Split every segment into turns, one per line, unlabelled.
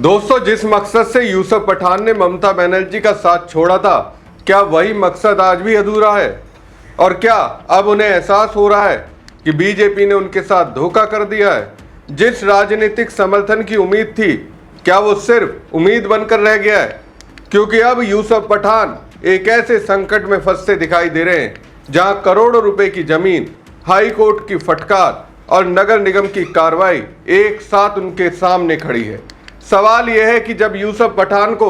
दोस्तों, जिस मकसद से यूसुफ पठान ने ममता बनर्जी का साथ छोड़ा था, क्या वही मकसद आज भी अधूरा है? और क्या अब उन्हें एहसास हो रहा है कि बीजेपी ने उनके साथ धोखा कर दिया है? जिस राजनीतिक समर्थन की उम्मीद थी, क्या वो सिर्फ उम्मीद बनकर रह गया है? क्योंकि अब यूसुफ पठान एक ऐसे संकट में फंसते दिखाई दे रहे हैं जहां करोड़ों रुपए की जमीन, हाई कोर्ट की फटकार और नगर निगम की कार्रवाई एक साथ उनके सामने खड़ी है। सवाल यह है कि जब यूसुफ पठान को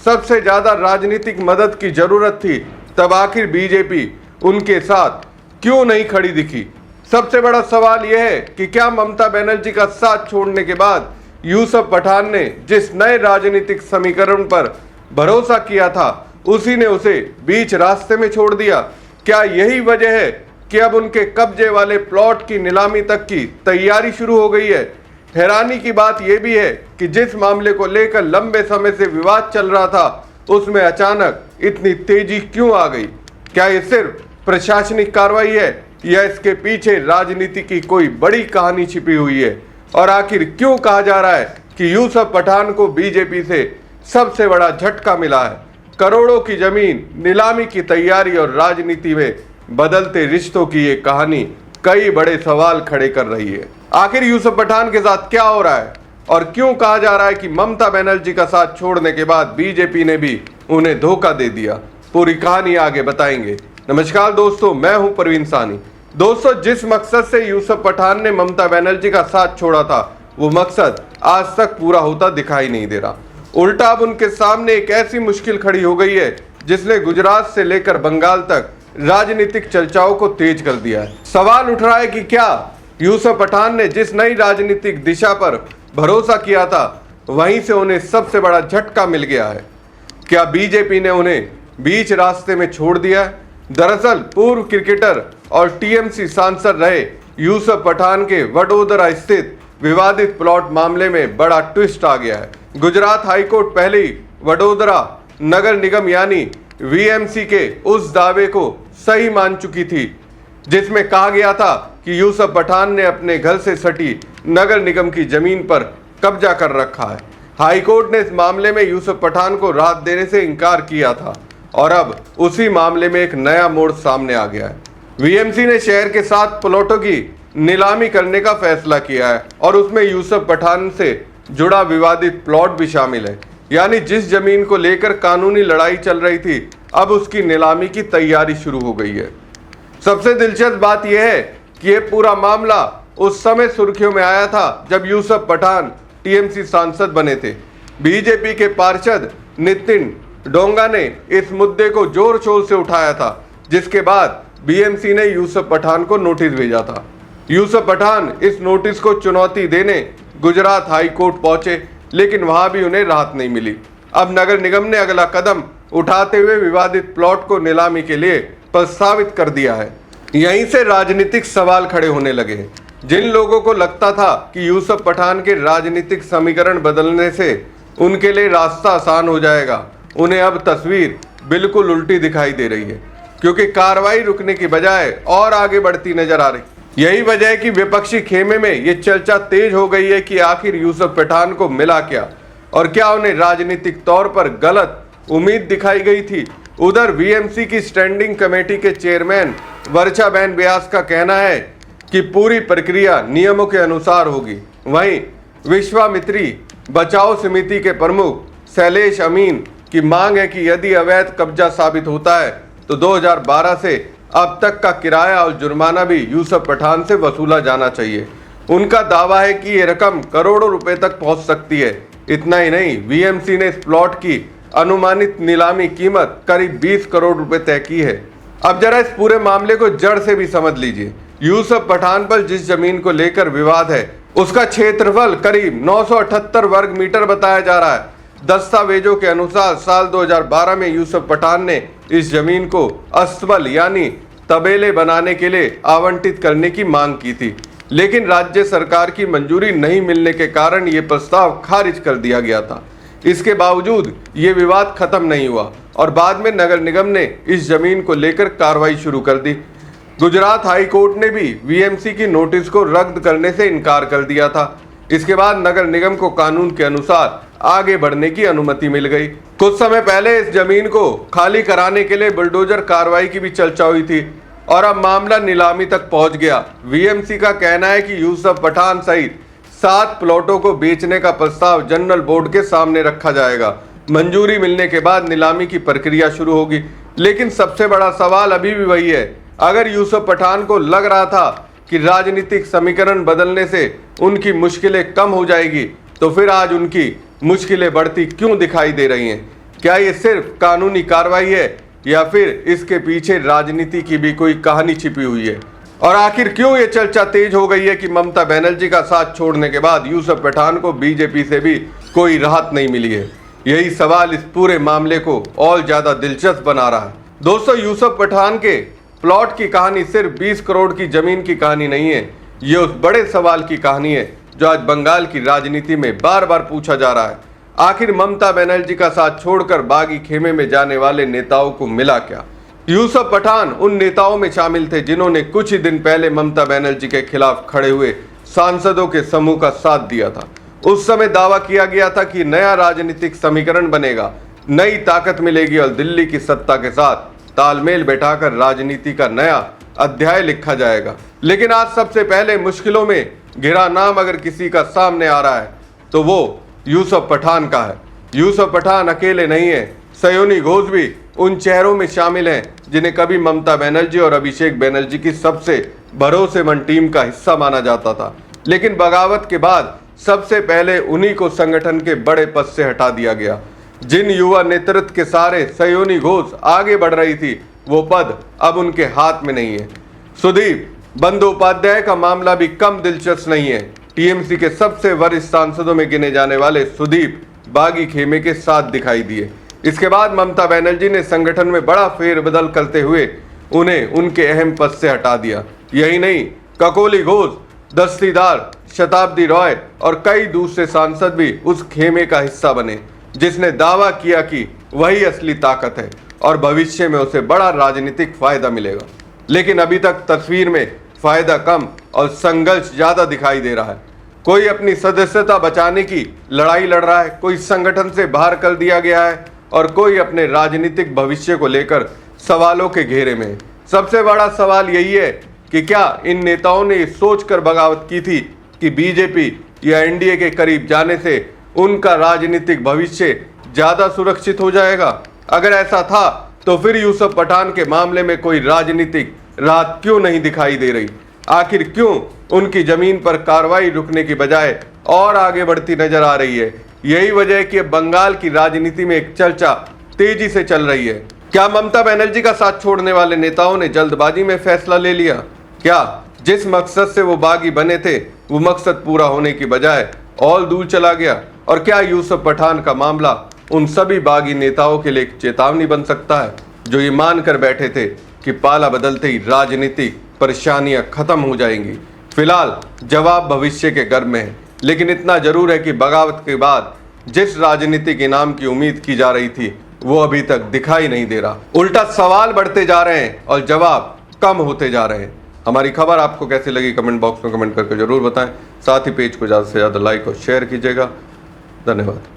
सबसे ज्यादा राजनीतिक मदद की जरूरत थी, तब आखिर बीजेपी उनके साथ क्यों नहीं खड़ी दिखी? सबसे बड़ा सवाल यह है कि क्या ममता बनर्जी का साथ छोड़ने के बाद यूसुफ पठान ने जिस नए राजनीतिक समीकरण पर भरोसा किया था, उसी ने उसे बीच रास्ते में छोड़ दिया? क्या यही वजह है कि अब उनके कब्जे वाले प्लॉट की नीलामी तक की तैयारी शुरू हो गई है? हैरानी की बात यह भी है कि जिस मामले को लेकर लंबे समय से विवाद चल रहा था, उसमें अचानक इतनी तेजी क्यों आ गई? क्या ये सिर्फ प्रशासनिक कार्रवाई है या इसके पीछे राजनीति की कोई बड़ी कहानी छिपी हुई है? और आखिर क्यों कहा जा रहा है कि यूसुफ पठान को बीजेपी से सबसे बड़ा झटका मिला है? करोड़ों की जमीन, नीलामी की तैयारी और राजनीति में बदलते रिश्तों की ये कहानी कई बड़े सवाल खड़े कर रही है। आखिर यूसुफ पठान के साथ क्या हो रहा है और क्यों कहा जा रहा है कि ममता बनर्जी का साथ छोड़ने के बाद बीजेपी ने भी उन्हें धोखा दे दिया? पूरी कहानी आगे बताएंगे। नमस्कार दोस्तों, मैं हूं प्रवीण सानी। दोस्तों, जिस मकसद से यूसुफ पठान ने ममता बनर्जी का साथ छोड़ा था, वो मकसद आज तक पूरा होता दिखाई नहीं दे रहा। उल्टा अब उनके सामने एक ऐसी मुश्किल खड़ी हो गई है जिसने गुजरात से लेकर बंगाल तक राजनीतिक चर्चाओं को तेज कर दिया है। सवाल उठ रहा है कि क्या यूसुफ पठान ने जिस नई राजनीतिक दिशा पर भरोसा किया था, वहीं से उन्हें सबसे बड़ा झटका मिल गया है? क्या बीजेपी ने उन्हें बीच रास्ते में छोड़ दिया है? दरअसल पूर्व क्रिकेटर और टीएमसी सांसद रहे यूसुफ पठान के वडोदरा स्थित विवादित प्लॉट मामले में बड़ा ट्विस्ट आ गया है। गुजरात हाईकोर्ट पहले ही वडोदरा नगर निगम यानी वीएमसी के उस दावे को सही मान चुकी थी जिसमें कहा गया था कि यूसुफ पठान ने अपने घर से सटी नगर निगम की जमीन पर कब्जा कर रखा है। हाईकोर्ट ने इस मामले में यूसुफ पठान को राहत देने से इनकार किया था और अब उसी मामले में एक नया मोड़ सामने आ गया है। वीएमसी ने शहर के 7 प्लॉटों की नीलामी करने का फैसला किया है और उसमें यूसुफ पठान से जुड़ा विवादित प्लॉट भी शामिल है। यानी जिस जमीन को लेकर कानूनी लड़ाई चल रही थी, अब उसकी नीलामी की तैयारी शुरू हो गई है। सबसे दिलचस्प बात यह है कि यह पूरा मामला उस समय सुर्खियों में आया था जब यूसुफ पठान टीएमसी सांसद बने थे। बीजेपी के पार्षद नितिन डोंगा ने इस मुद्दे को जोर शोर से उठाया था, जिसके बाद बीएमसी ने यूसुफ पठान को नोटिस भेजा था। यूसुफ पठान इस नोटिस को चुनौती देने गुजरात हाई कोर्ट पहुंचे, लेकिन वहां भी उन्हें राहत नहीं मिली। अब नगर निगम ने अगला कदम उठाते हुए विवादित प्लॉट को नीलामी के लिए प्रस्तावित कर दिया है। यहीं से राजनीतिक सवाल खड़े होने लगे। जिन लोगों को लगता था कि यूसुफ पठान के राजनीतिक समीकरण बदलने से उनके लिए रास्ता आसान हो जाएगा, उन्हें अब तस्वीर बिल्कुल उल्टी दिखाई दे रही है, क्योंकि कार्रवाई रुकने की बजाय और आगे बढ़ती नजर आ रही। यही वजह है कि विपक्षी खेमे में ये चर्चा तेज हो गई है कि आखिर यूसुफ पठान को मिला क्या, और क्या उन्हें राजनीतिक तौर पर गलत उम्मीद दिखाई गई थी। उधर वीएमसी की स्टैंडिंग कमेटी के चेयरमैन वर्षाबेन व्यास का कहना है कि पूरी प्रक्रिया नियमों के अनुसार होगी। वहीं विश्वामित्री बचाओ समिति के प्रमुख शैलेश अमीन की मांग है कि यदि अवैध कब्जा साबित होता है तो 2012 से अब तक का किराया और जुर्माना भी यूसुफ पठान से वसूला जाना चाहिए। उनका दावा है कि ये रकम करोड़ों रुपए तक पहुंच सकती है। इतना ही नहीं, वीएमसी ने इस प्लॉट की अनुमानित नीलामी कीमत करीब 20 करोड़ रुपए तय की है। अब जरा इस पूरे मामले को जड़ से भी समझ लीजिए। यूसुफ पठान पर जिस जमीन को लेकर विवाद है, उसका क्षेत्रफल करीब 978 वर्ग मीटर बताया जा रहा है। दस्तावेजों के अनुसार साल 2012 में यूसुफ पठान ने इस जमीन को अस्तबल यानी तबेले बनाने के लिए आवंटित करने की मांग की थी, लेकिन राज्य सरकार की मंजूरी नहीं मिलने के कारण ये प्रस्ताव खारिज कर दिया गया था। इसके बावजूद ये विवाद खत्म नहीं हुआ और बाद में नगर निगम ने इस जमीन को लेकर कार्रवाई शुरू कर दी। गुजरात हाई कोर्ट ने भी वीएमसी की नोटिस को रद्द करने से इनकार कर दिया था। इसके बाद नगर निगम को कानून के अनुसार आगे बढ़ने की अनुमति मिल गई। कुछ समय पहले इस जमीन को खाली कराने के लिए बुलडोजर कार्रवाई की भी चर्चा हुई थी और अब मामला नीलामी तक पहुंच गया। वीएमसी का कहना है कि यूसुफ पठान सहित 7 प्लॉटों को बेचने का प्रस्ताव जनरल बोर्ड के सामने रखा जाएगा। मंजूरी मिलने के बाद नीलामी की प्रक्रिया शुरू होगी। लेकिन सबसे बड़ा सवाल अभी भी वही है, अगर यूसुफ पठान को लग रहा था कि राजनीतिक समीकरण बदलने से उनकी मुश्किलें कम हो जाएगी, तो फिर आज उनकी मुश्किलें बढ़ती क्यों दिखाई दे रही हैं? क्या ये सिर्फ कानूनी कार्रवाई है या फिर इसके पीछे राजनीति की भी कोई कहानी छिपी हुई है? और आखिर क्यों ये चर्चा तेज हो गई है कि ममता बनर्जी का साथ छोड़ने के बाद यूसुफ पठान को बीजेपी से भी कोई राहत नहीं मिली है? यही सवाल इस पूरे मामले को और ज्यादा दिलचस्प बना रहा है। दोस्तों, यूसुफ पठान के प्लॉट की कहानी सिर्फ 20 करोड़ की जमीन की कहानी नहीं है, ये उस बड़े सवाल की कहानी है जो आज बंगाल की राजनीति में बार बार पूछा जा रहा है। आखिर ममता बनर्जी का साथ छोड़कर बागी खेमे में जाने वाले नेताओं को मिला क्या? यूसुफ पठान उन नेताओं में शामिल थे जिन्होंने कुछ ही दिन पहले ममता बनर्जी के खिलाफ खड़े हुए सांसदों के समूह का साथ दिया था। उस समय दावा किया गया था कि नया राजनीतिक समीकरण बनेगा, नई ताकत मिलेगी और दिल्ली की सत्ता के साथ तालमेल बैठाकर राजनीति का नया अध्याय लिखा जाएगा। लेकिन आज सबसे पहले मुश्किलों में घिरा नाम अगर किसी का सामने आ रहा है तो वो यूसुफ पठान का है। यूसुफ पठान अकेले नहीं है, सयोनी घोष भी उन चेहरों में शामिल हैं जिन्हें कभी ममता बनर्जी और अभिषेक बनर्जी की सबसे भरोसेमंद टीम का हिस्सा माना जाता था। लेकिन बगावत के बाद सबसे पहले उन्हीं को संगठन के बड़े पद से हटा दिया गया। जिन युवा नेतृत्व के सहारे सयोनी घोष आगे बढ़ रही थी, वो पद अब उनके हाथ में नहीं है। सुदीप बंदोपाध्याय का मामला भी कम दिलचस्प नहीं है। टीएमसी के सबसे वरिष्ठ सांसदों में गिने जाने वाले सुदीप बागी खेमे के साथ दिखाई दिए। इसके बाद ममता बनर्जी ने संगठन में बड़ा फेरबदल करते हुए उन्हें उनके अहम पद से हटा दिया। यही नहीं, ककोली घोष, दस्तीदार, शताब्दी रॉय और कई दूसरे सांसद भी उस खेमे का हिस्सा बने जिसने दावा किया कि वही असली ताकत है और भविष्य में उसे बड़ा राजनीतिक फायदा मिलेगा। लेकिन अभी तक तस्वीर में फायदा कम और संघर्ष ज्यादा दिखाई दे रहा है। कोई अपनी सदस्यता बचाने की लड़ाई लड़ रहा है, कोई संगठन से बाहर कर दिया गया है और कोई अपने राजनीतिक भविष्य को लेकर सवालों के घेरे में है। सबसे बड़ा सवाल यही है कि क्या इन नेताओं ने सोचकर बगावत की थी कि बीजेपी या एनडीए के करीब जाने से उनका राजनीतिक भविष्य ज्यादा सुरक्षित हो जाएगा? अगर ऐसा था तो फिर यूसुफ पठान के मामले में कोई राजनीतिक राहत क्यों नहीं दिखाई दे रही? आखिर क्यों उनकी जमीन पर कार्रवाई रुकने की बजाय और आगे बढ़ती नजर आ रही है? यही वजह है कि बंगाल की राजनीति में एक चर्चा तेजी से चल रही है। क्या ममता बनर्जी का साथ छोड़ने वाले नेताओं ने जल्दबाजी में फैसला ले लिया? क्या जिस मकसद से वो बागी बने थे वो मकसद पूरा होने की बजाय और दूर चला गया? और क्या यूसुफ पठान का मामला उन सभी बागी नेताओं के लिए एक चेतावनी बन सकता है जो ये मानकर बैठे थे कि पाला बदलते ही राजनीतिक परेशानियां खत्म हो जाएंगी? फिलहाल जवाब भविष्य के गर्भ में है, लेकिन इतना जरूर है कि बगावत के बाद जिस राजनीतिक इनाम की उम्मीद की जा रही थी वो अभी तक दिखाई नहीं दे रहा। उल्टा सवाल बढ़ते जा रहे हैं और जवाब कम होते जा रहे हैं। हमारी खबर आपको कैसी लगी कमेंट बॉक्स में कमेंट करके जरूर बताएं। साथ ही पेज को ज़्यादा से ज़्यादा लाइक और शेयर कीजिएगा। धन्यवाद।